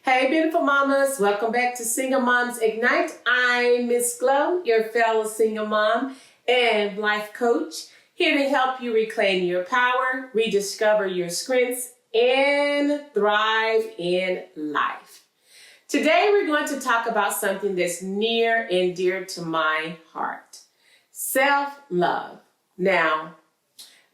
Hey, beautiful mamas. Welcome back to Single Moms Ignite. I'm Miss Glow, your fellow single mom and life coach, here to help you reclaim your power, rediscover your strengths, and thrive in life. Today, we're going to talk about something that's near and dear to my heart: self-love. Now,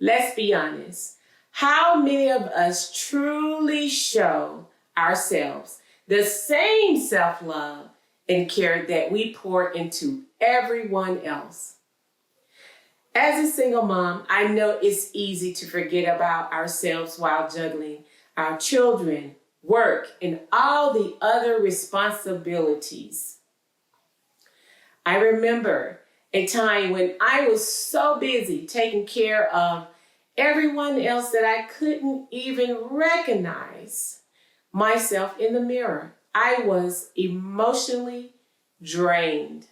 let's be honest. How many of us truly show ourselves the same self-love and care that we pour into everyone else? As a single mom, I know it's easy to forget about ourselves while juggling our children, work, and all the other responsibilities. I remember a time when I was so busy taking care of everyone else that I couldn't even recognize myself in the mirror. I was emotionally drained.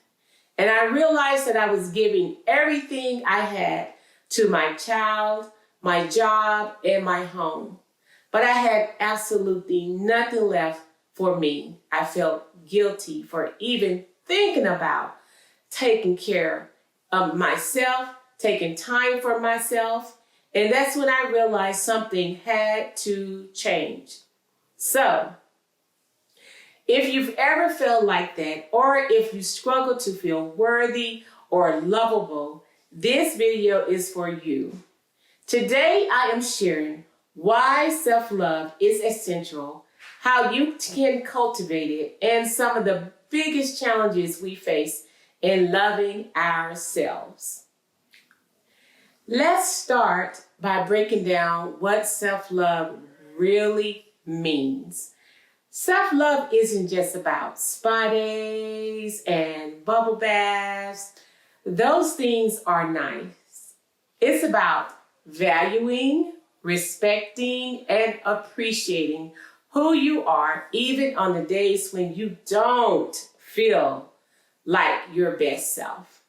And I realized that I was giving everything I had to my child, my job, and my home. But I had absolutely nothing left for me. I felt guilty for even thinking about taking care of myself, taking time for myself. And that's when I realized something had to change. So, if you've ever felt like that, or if you struggle to feel worthy or lovable, this video is for you. Today, I am sharing why self-love is essential, how you can cultivate it, and some of the biggest challenges we face in loving ourselves. Let's start by breaking down what self-love really means. Self-love isn't just about spa days and bubble baths. Those things are nice. It's about valuing, respecting, and appreciating who you are, even on the days when you don't feel like your best self.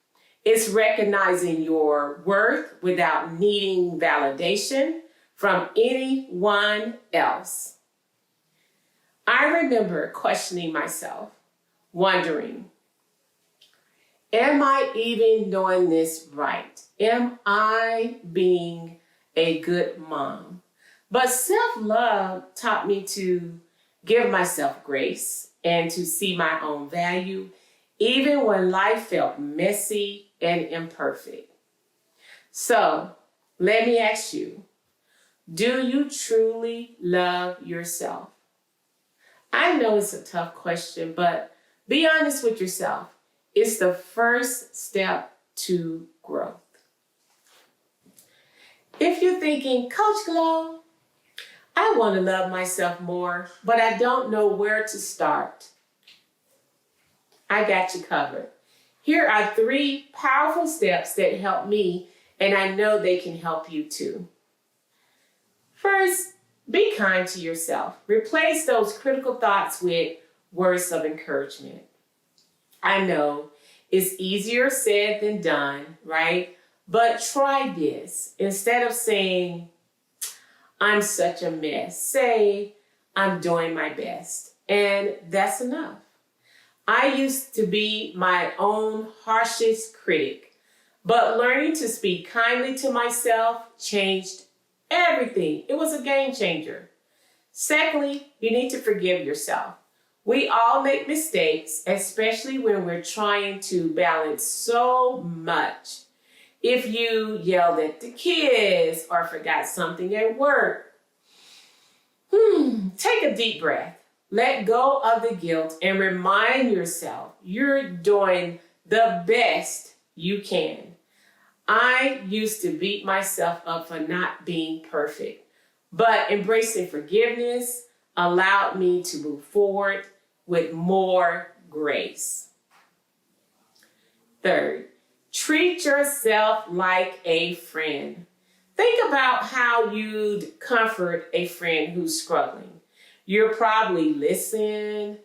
It's recognizing your worth without needing validation from anyone else. I remember questioning myself, wondering, am I even doing this right? Am I being a good mom? But self-love taught me to give myself grace and to see my own value, even when life felt messy and imperfect. So, let me ask you, do you truly love yourself? I know it's a tough question, but be honest with yourself. It's the first step to growth. If you're thinking, Coach Glow, I want to love myself more, but I don't know where to start, I got you covered. Here are 3 powerful steps that help me, and I know they can help you too. First, be kind to yourself. Replace those critical thoughts with words of encouragement. I know it's easier said than done, right? But try this. Instead of saying, I'm such a mess, say, I'm doing my best. And that's enough. I used to be my own harshest critic, but learning to speak kindly to myself changed everything. It was a game changer. Secondly, you need to forgive yourself. We all make mistakes, especially when we're trying to balance so much. If you yelled at the kids or forgot something at work, take a deep breath. Let go of the guilt and remind yourself you're doing the best you can. I used to beat myself up for not being perfect, but embracing forgiveness allowed me to move forward with more grace. Third, treat yourself like a friend. Think about how you'd comfort a friend who's struggling. You'll probably listen,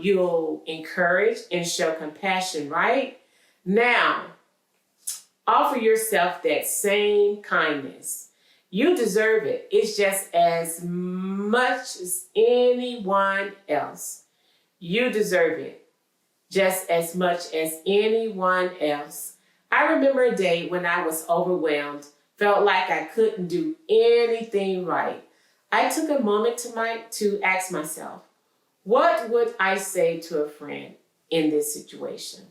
you'll encourage and show compassion, right? Now, offer yourself that same kindness. You deserve it. It's just as much as anyone else. You deserve it just as much as anyone else. I remember a day when I was overwhelmed, felt like I couldn't do anything right. I took a moment to ask myself, what would I say to a friend in this situation?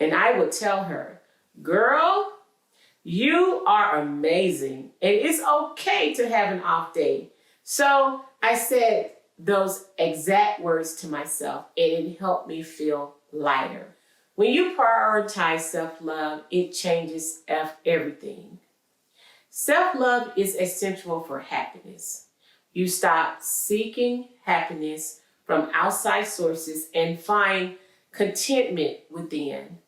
And I would tell her, girl, you are amazing, and it's okay to have an off day. So I said those exact words to myself, and it helped me feel lighter. When you prioritize self-love, it changes everything. Self-love is essential for happiness. You stop seeking happiness from outside sources and find contentment within.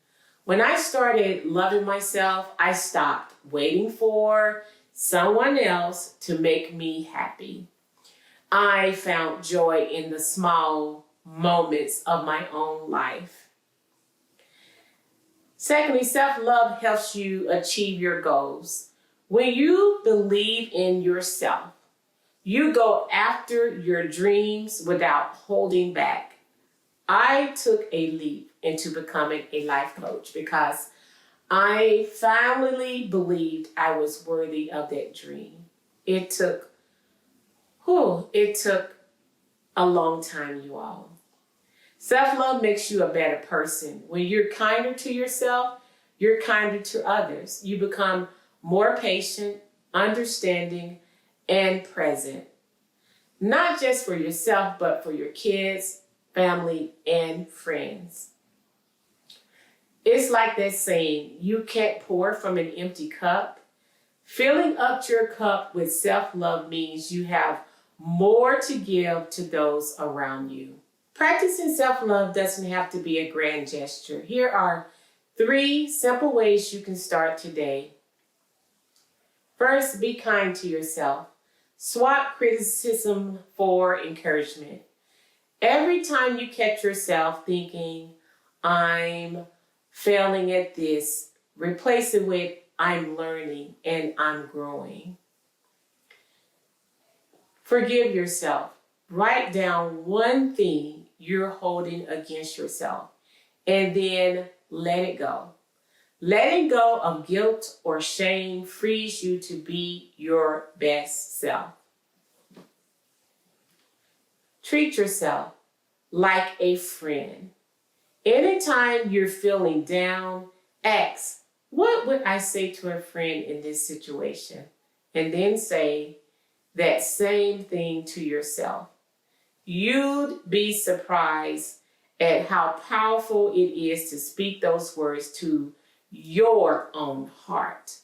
When I started loving myself, I stopped waiting for someone else to make me happy. I found joy in the small moments of my own life. Secondly, self-love helps you achieve your goals. When you believe in yourself, you go after your dreams without holding back. I took a leap into becoming a life coach because I finally believed I was worthy of that dream. It took a long time, you all. Self-love makes you a better person. When you're kinder to yourself, you're kinder to others. You become more patient, understanding, and present. Not just for yourself, but for your kids, family, and friends. It's like that saying, you can't pour from an empty cup. Filling up your cup with self-love means you have more to give to those around you. Practicing self-love doesn't have to be a grand gesture. Here are 3 simple ways you can start today. First, be kind to yourself. Swap criticism for encouragement. Every time you catch yourself thinking, I'm failing at this, replace it with, I'm learning and I'm growing. Forgive yourself. Write down one thing you're holding against yourself and then let it go. Letting go of guilt or shame frees you to be your best self. Treat yourself like a friend. Anytime you're feeling down, ask, what would I say to a friend in this situation? And then say that same thing to yourself. You'd be surprised at how powerful it is to speak those words to your own heart.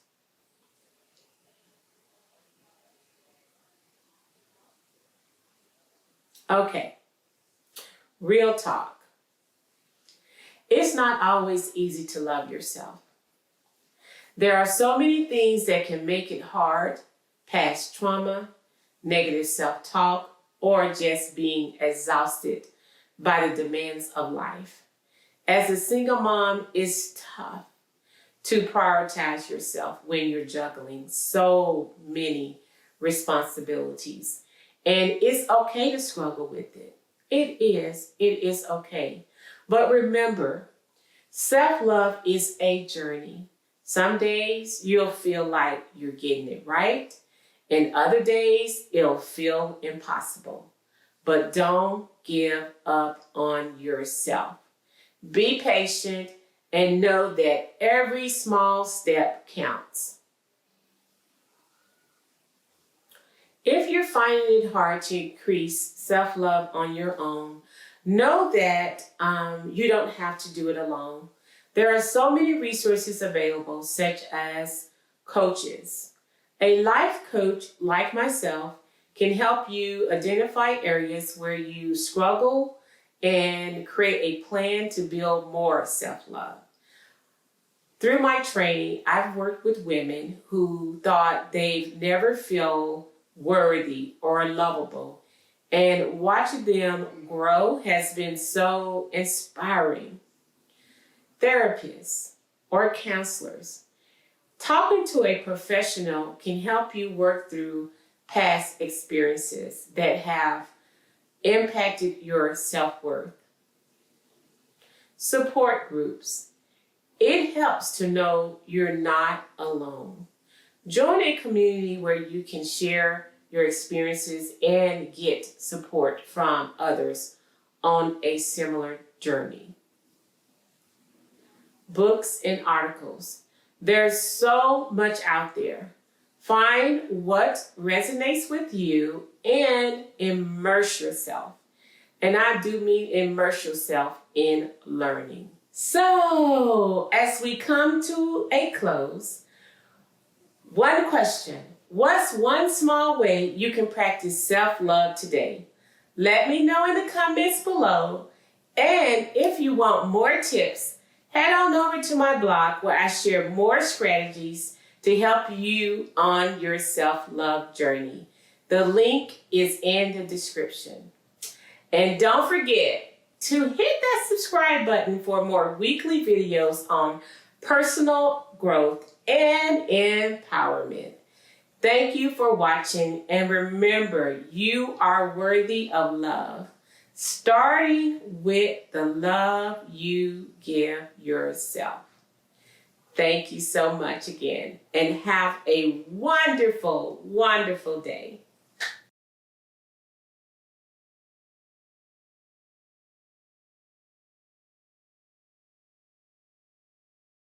Okay, real talk. It's not always easy to love yourself. There are so many things that can make it hard: past trauma, negative self-talk, or just being exhausted by the demands of life. As a single mom, it's tough to prioritize yourself when you're juggling so many responsibilities. And it's okay to struggle with it. It is okay. But remember, self-love is a journey. Some days you'll feel like you're getting it right, and other days it'll feel impossible. But don't give up on yourself. Be patient and know that every small step counts. If you're finding it hard to increase self-love on your own, know that you don't have to do it alone. There are so many resources available, such as coaches. A life coach, like myself, can help you identify areas where you struggle and create a plan to build more self-love. Through my training, I've worked with women who thought they'd never feel worthy or lovable, and watching them grow has been so inspiring. Therapists or counselors Talking to a professional can help you work through past experiences that have impacted your self-worth. Support groups. It helps to know you're not alone. Join a community where you can share your experiences and get support from others on a similar journey. Books and articles. There's so much out there. Find what resonates with you and immerse yourself. And I do mean immerse yourself in learning. So, as we come to a close, one question. What's one small way you can practice self-love today? Let me know in the comments below. And if you want more tips, head on over to my blog where I share more strategies to help you on your self-love journey. The link is in the description. And don't forget to hit that subscribe button for more weekly videos on personal growth and empowerment. Thank you for watching, and remember, you are worthy of love, starting with the love you give yourself. Thank you so much again, and have a wonderful, wonderful day.